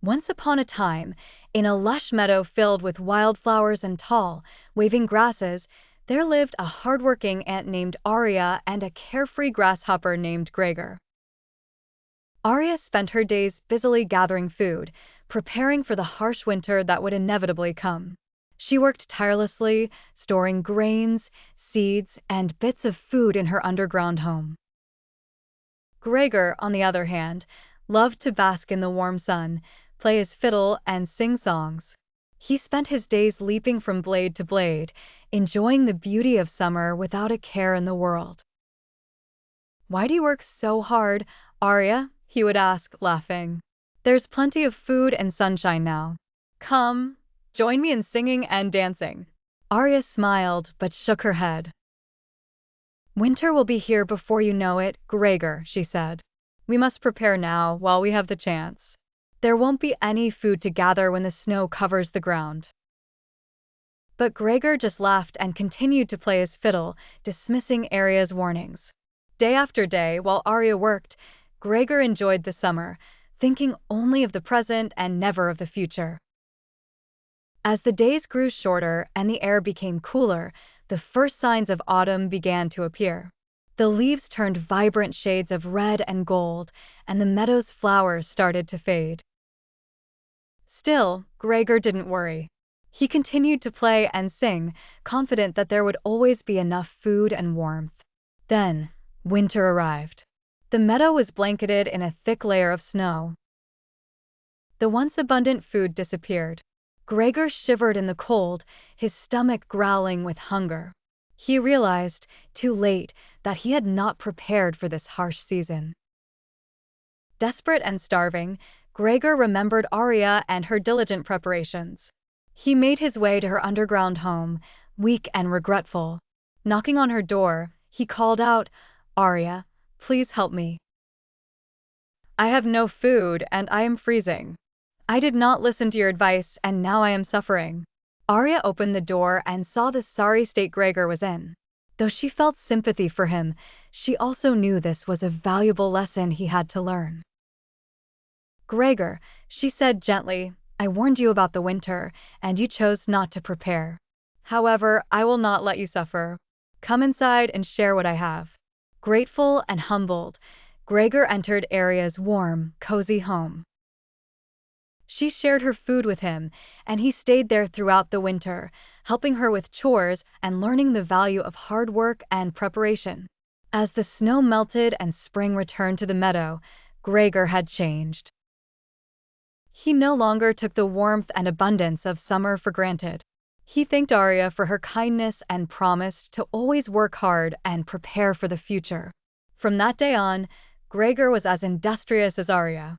Once upon a time, in a lush meadow filled with wildflowers and tall, waving grasses, there lived a hardworking ant named Aria and a carefree grasshopper named Gregor. Aria spent her days busily gathering food, preparing for the harsh winter that would inevitably come. She worked tirelessly, storing grains, seeds, and bits of food in her underground home. Gregor, on the other hand, loved to bask in the warm sun, play his fiddle, and sing songs. He spent his days leaping from blade to blade, enjoying the beauty of summer without a care in the world. "Why do you work so hard, Aria?" he would ask, laughing. "There's plenty of food and sunshine now. Come, join me in singing and dancing." Aria smiled but shook her head. "Winter will be here before you know it, Gregor," she said. "We must prepare now while we have the chance. There won't be any food to gather when the snow covers the ground." But Gregor just laughed and continued to play his fiddle, dismissing Aria's warnings. Day after day, while Aria worked, Gregor enjoyed the summer, thinking only of the present and never of the future. As the days grew shorter and the air became cooler, the first signs of autumn began to appear. The leaves turned vibrant shades of red and gold, and the meadow's flowers started to fade. Still, Gregor didn't worry. He continued to play and sing, confident that there would always be enough food and warmth. Then, winter arrived. The meadow was blanketed in a thick layer of snow. The once abundant food disappeared. Gregor shivered in the cold, his stomach growling with hunger. He realized, too late, that he had not prepared for this harsh season. Desperate and starving, Gregor remembered Aria and her diligent preparations. He made his way to her underground home, weak and regretful. Knocking on her door, he called out, "Aria, please help me. I have no food and I am freezing. I did not listen to your advice and now I am suffering." Aria opened the door and saw the sorry state Gregor was in. Though she felt sympathy for him, she also knew this was a valuable lesson he had to learn. "Gregor," she said gently, "I warned you about the winter, and you chose not to prepare. However, I will not let you suffer. Come inside and share what I have." Grateful and humbled, Gregor entered Aria's warm, cozy home. She shared her food with him, and he stayed there throughout the winter, helping her with chores and learning the value of hard work and preparation. As the snow melted and spring returned to the meadow, Gregor had changed. He no longer took the warmth and abundance of summer for granted. He thanked Aria for her kindness and promised to always work hard and prepare for the future. From that day on, Gregor was as industrious as Aria.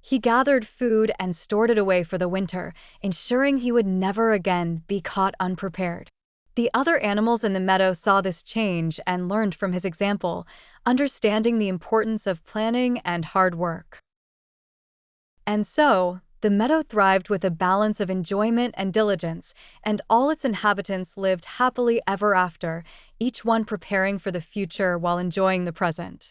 He gathered food and stored it away for the winter, ensuring he would never again be caught unprepared. The other animals in the meadow saw this change and learned from his example, understanding the importance of planning and hard work. And so, the meadow thrived with a balance of enjoyment and diligence, and all its inhabitants lived happily ever after, each one preparing for the future while enjoying the present.